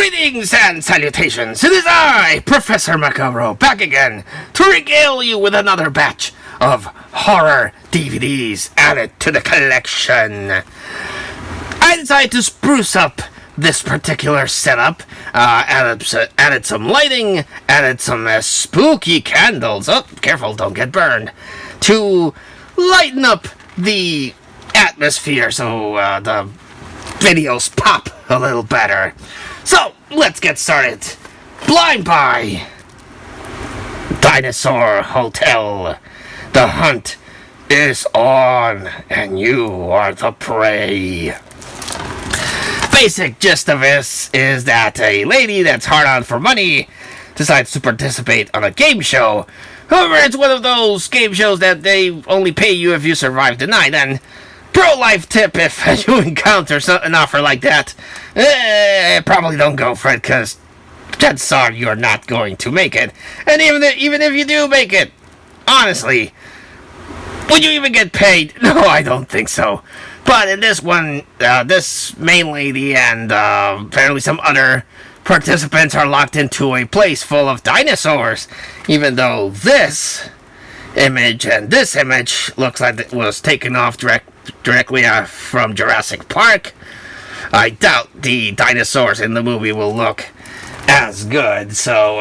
Greetings and salutations. It is I, Professor Macabre, back again to regale you with another batch of horror DVDs added to the collection. I decided to spruce up this particular setup, added some lighting, added some spooky candles. Oh, careful, don't get burned. To lighten up the atmosphere so the videos pop a little better. So, let's get started. Blind Buy. Dinosaur Hotel. The hunt is on, and you are the prey. Basic gist of this is that a lady that's hard on for money decides to participate on a game show. However, it's one of those game shows that they only pay you if you survive the night, and pro-life tip, if you encounter an offer like that, probably don't go for it, because chances are you're not going to make it. And even if you do make it, honestly, would you even get paid? No, I don't think so. But in this one, this main lady and apparently some other participants are locked into a place full of dinosaurs, even though this image and this image looks like it was taken off directly from Jurassic Park. I doubt the dinosaurs in the movie will look as good, so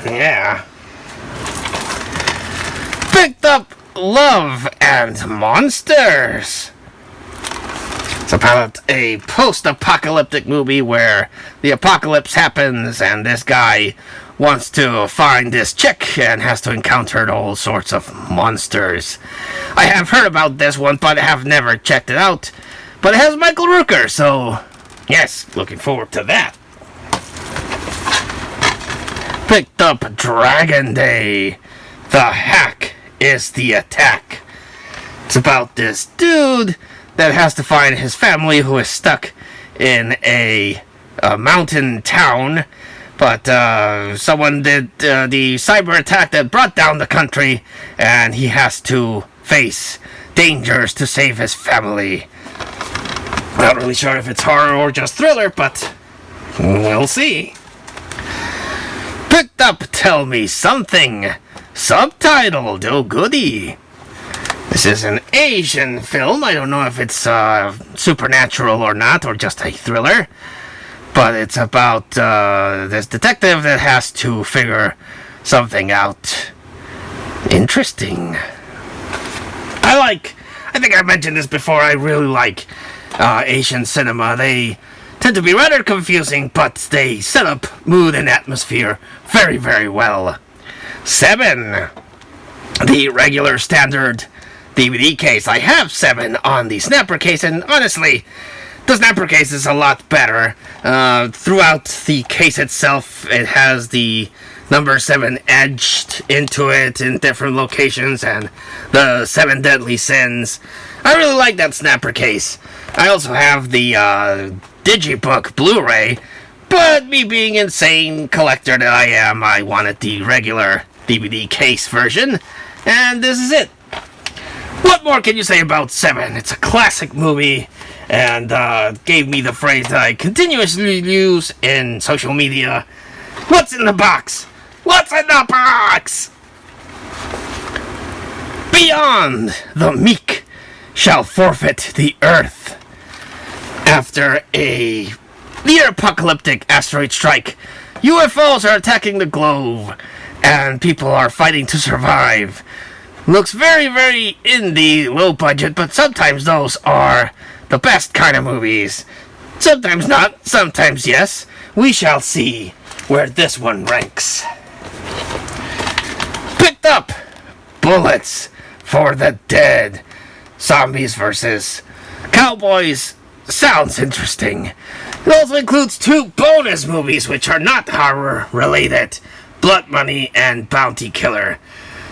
yeah. Picked up Love and Monsters. It's about a post-apocalyptic movie where the apocalypse happens and this guy wants to find this chick and has to encounter all sorts of monsters. I have heard about this one, but I have never checked it out. But it has Michael Rooker, so yes, looking forward to that. Picked up Dragon Day. The hack is the attack. It's about this dude that has to find his family who is stuck in a mountain town. But someone did the cyber attack that brought down the country, and he has to face dangers to save his family. Not really sure if it's horror or just thriller, but we'll see. Picked up Tell Me Something, subtitled, oh goody. This is an Asian film. I don't know if it's supernatural or not, or just a thriller. But it's about this detective that has to figure something out. Interesting. I think I mentioned this before, I really like Asian cinema. They tend to be rather confusing, but they set up mood and atmosphere very, very well. 7. The regular standard DVD case. I have 7 on the Snapper case, and honestly, the Snapper case is a lot better. Throughout the case itself, it has the number 7 etched into it in different locations, and the 7 deadly sins. I really like that Snapper case. I also have the Digibook Blu-ray, but me being insane collector that I am, I wanted the regular DVD case version, and this is it. What more can you say about 7? It's a classic movie, and gave me the phrase that I continuously use in social media. What's in the box? What's in the box? Beyond, the meek shall forfeit the earth. After a near-apocalyptic asteroid strike, UFOs are attacking the globe, and people are fighting to survive. Looks very, very indie, low budget, but sometimes those are the best kind of movies. Sometimes not, sometimes yes. We shall see where this one ranks. Picked up Bullets for the Dead. Zombies versus Cowboys. Sounds interesting. It also includes 2 bonus movies which are not horror related. Blood Money and Bounty Killer.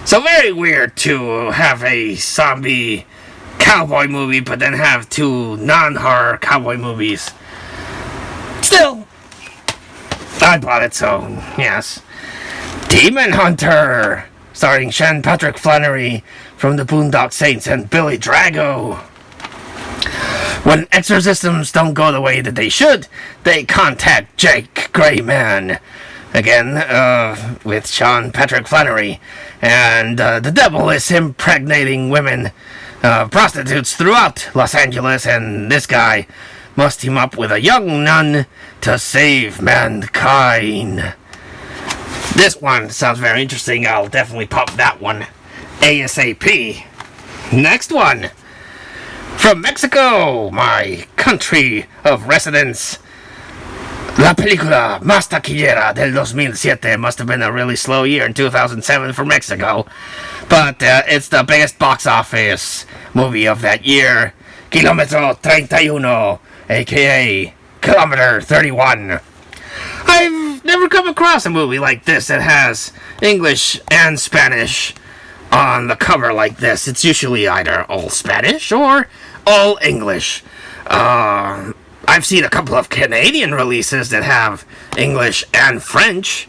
So very weird to have a zombie cowboy movie, but then have 2 non-horror cowboy movies. Still, I bought it, so yes. Demon Hunter, starring Sean Patrick Flannery from the Boondock Saints and Billy Drago. When exorcisms don't go the way that they should, they contact Jake Grayman. Again, with Sean Patrick Flannery. And the devil is impregnating women, prostitutes throughout Los Angeles, and this guy must team up with a young nun to save mankind. This one sounds very interesting. I'll definitely pop that one ASAP. Next one. From Mexico, my country of residence. La película más taquillera del 2007 must have been a really slow year in 2007 for Mexico. But it's the biggest box office movie of that year. Kilómetro 31, a.k.a. Kilometer 31. I've never come across a movie like this that has English and Spanish on the cover like this. It's usually either all Spanish or all English. I've seen a couple of Canadian releases that have English and French,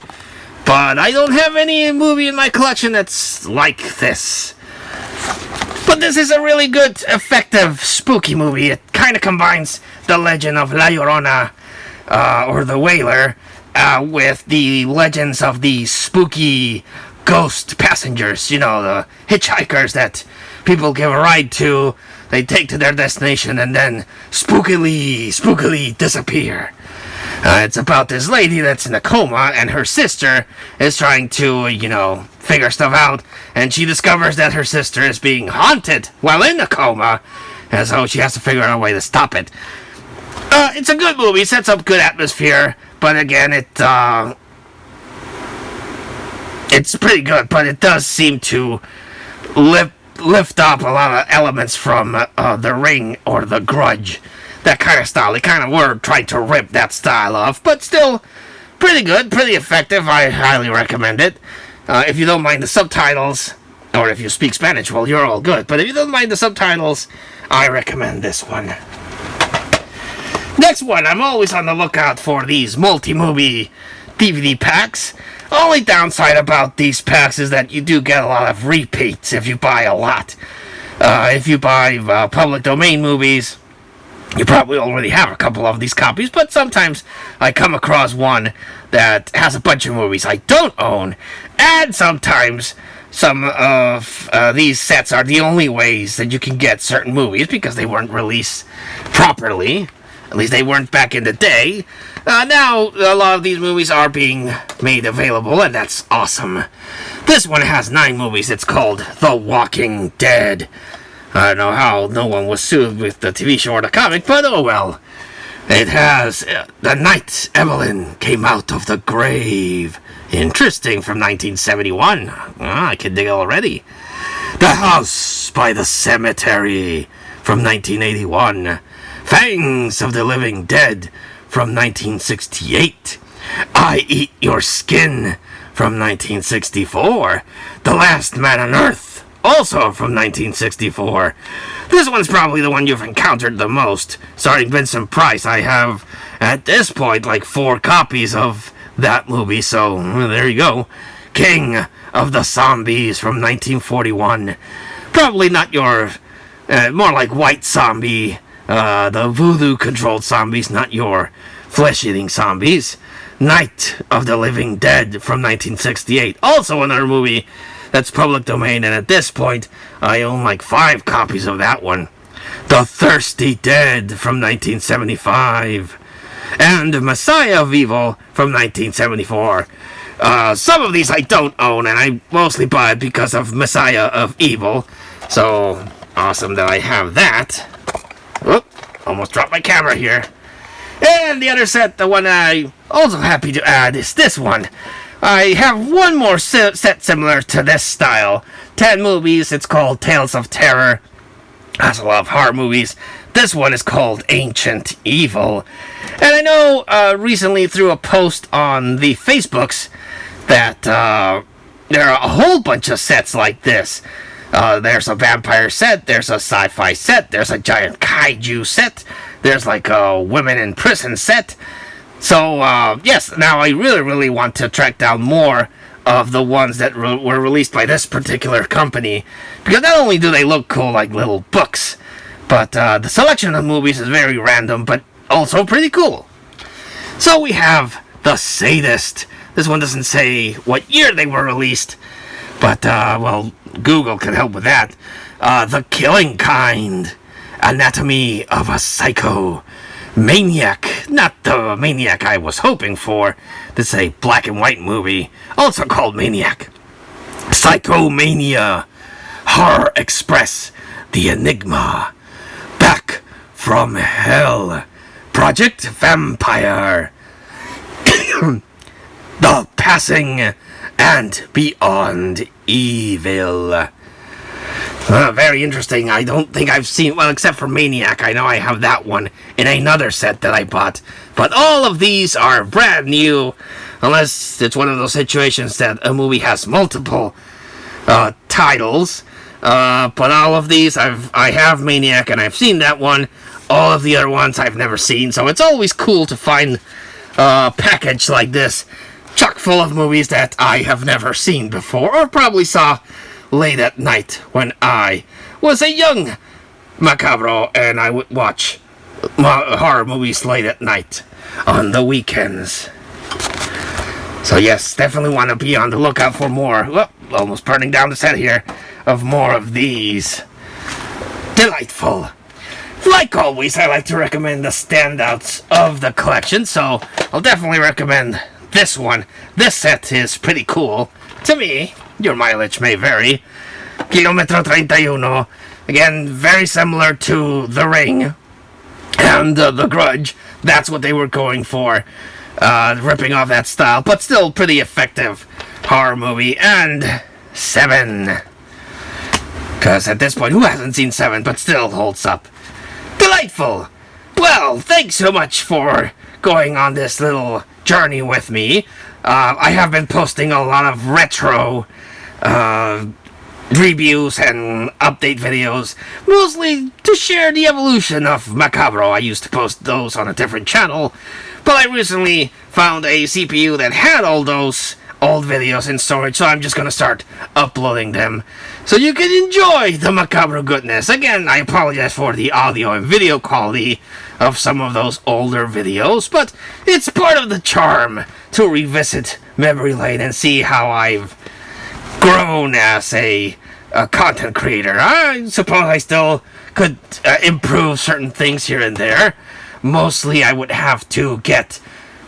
but I don't have any movie in my collection that's like this. But this is a really good, effective, spooky movie. It kind of combines the legend of La Llorona, or the Wailer, with the legends of the spooky ghost passengers. You know, the hitchhikers that people give a ride to, they take to their destination and then spookily disappear. It's about this lady that's in a coma, and her sister is trying to, figure stuff out, and she discovers that her sister is being haunted while in a coma, and so she has to figure out a way to stop it. It's a good movie, sets up good atmosphere, but again, it's pretty good, but it does seem to lift up a lot of elements from The Ring or The Grudge. That kind of style. They kind of were trying to rip that style off, but still pretty good, pretty effective. I highly recommend it. If you don't mind the subtitles, or if you speak Spanish, well, you're all good. But if you don't mind the subtitles, I recommend this one. Next one, I'm always on the lookout for these multi-movie DVD packs. Only downside about these packs is that you do get a lot of repeats if you buy a lot. If you buy public domain movies, you probably already have a couple of these copies, but sometimes I come across one that has a bunch of movies I don't own, and sometimes some of these sets are the only ways that you can get certain movies because they weren't released properly. At least they weren't back in the day. Now, a lot of these movies are being made available, and that's awesome. This one has 9 movies. It's called The Walking Dead. I don't know how no one was sued with the TV show or the comic, but oh well. It has The Night Evelyn Came Out of the Grave. Interesting, from 1971. I can dig already. The House by the Cemetery from 1981. Fangs of the Living Dead from 1968. I Eat Your Skin from 1964. The Last Man on Earth, also from 1964. This one's probably the one you've encountered the most. Starring Vincent Price, I have, at this point, like 4 copies of that movie, so there you go. King of the Zombies from 1941. Probably not your, more like White Zombie, the voodoo-controlled zombies, not your flesh-eating zombies. Night of the Living Dead from 1968. Also another movie that's public domain, and at this point, I own like 5 copies of that one. The Thirsty Dead from 1975. And Messiah of Evil from 1974. Some of these I don't own, and I mostly buy it because of Messiah of Evil. So, awesome that I have that. Whoop, almost dropped my camera here. And the other set, the one I'm also happy to add, is this one. I have one more set similar to this style. 10 movies, it's called Tales of Terror. Has a lot of horror movies. This one is called Ancient Evil. And I know recently through a post on the Facebooks that there are a whole bunch of sets like this. There's a vampire set, there's a sci-fi set, there's a giant kaiju set, there's like a women in prison set. So, yes, now I really want to track down more of the ones that were released by this particular company. Because not only do they look cool like little books, But the selection of movies is very random, but also pretty cool. So we have The Sadist. This one doesn't say what year they were released, but, well, Google can help with that. The Killing Kind. Anatomy of a Psycho. Maniac. Not the Maniac I was hoping for. This is a black and white movie, also called Maniac. Psychomania. Horror Express. The Enigma. Back from Hell. Project Vampire. The Passing and Beyond Evil. Very interesting. I don't think I've seen, well, except for Maniac. I know I have that one in another set that I bought. But all of these are brand new, unless it's one of those situations that a movie has multiple titles. But all of these, I have Maniac and I've seen that one. All of the other ones I've never seen. So it's always cool to find a package like this, chock full of movies that I have never seen before, or probably saw late at night when I was a young macabro and I would watch horror movies late at night on the weekends. So yes, definitely want to be on the lookout for more. Well, almost burning down the set here of more of these. Delightful. Like always, I like to recommend the standouts of the collection, so I'll definitely recommend this one. This set is pretty cool. To me, your mileage may vary. Kilometro 31. Again, very similar to The Ring and The Grudge. That's what they were going for. Ripping off that style, but still pretty effective horror movie. And 7. Because at this point, who hasn't seen 7, but still holds up? Delightful! Well, thanks so much for going on this little journey with me. I have been posting a lot of retro reviews and update videos, mostly to share the evolution of Macabro. I used to post those on a different channel, but I recently found a CPU that had all those old videos in storage, so I'm just gonna start uploading them so you can enjoy the Macabro goodness. Again, I apologize for the audio and video quality of some of those older videos, but it's part of the charm to revisit memory lane and see how I've grown as a content creator. I suppose I still could improve certain things here and there. Mostly I would have to get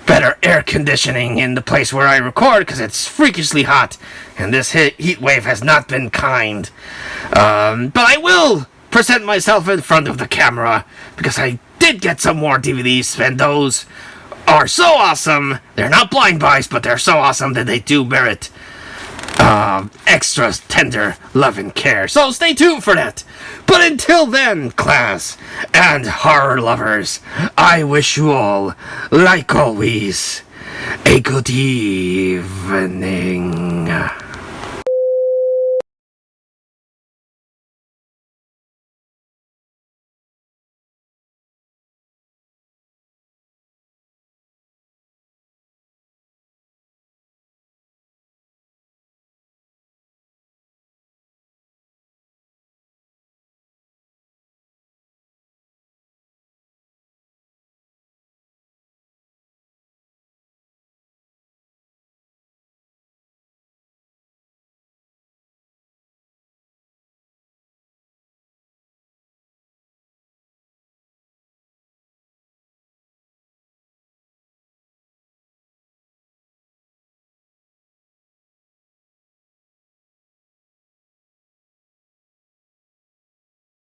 better air conditioning in the place where I record, because it's freakishly hot and this heat wave has not been kind. But I will present myself in front of the camera, because I did get some more DVDs, and those are so awesome. They're not blind buys, but they're so awesome that they do merit extra tender love and care. So stay tuned for that. But until then, class and horror lovers, I wish you all, like always, a good evening.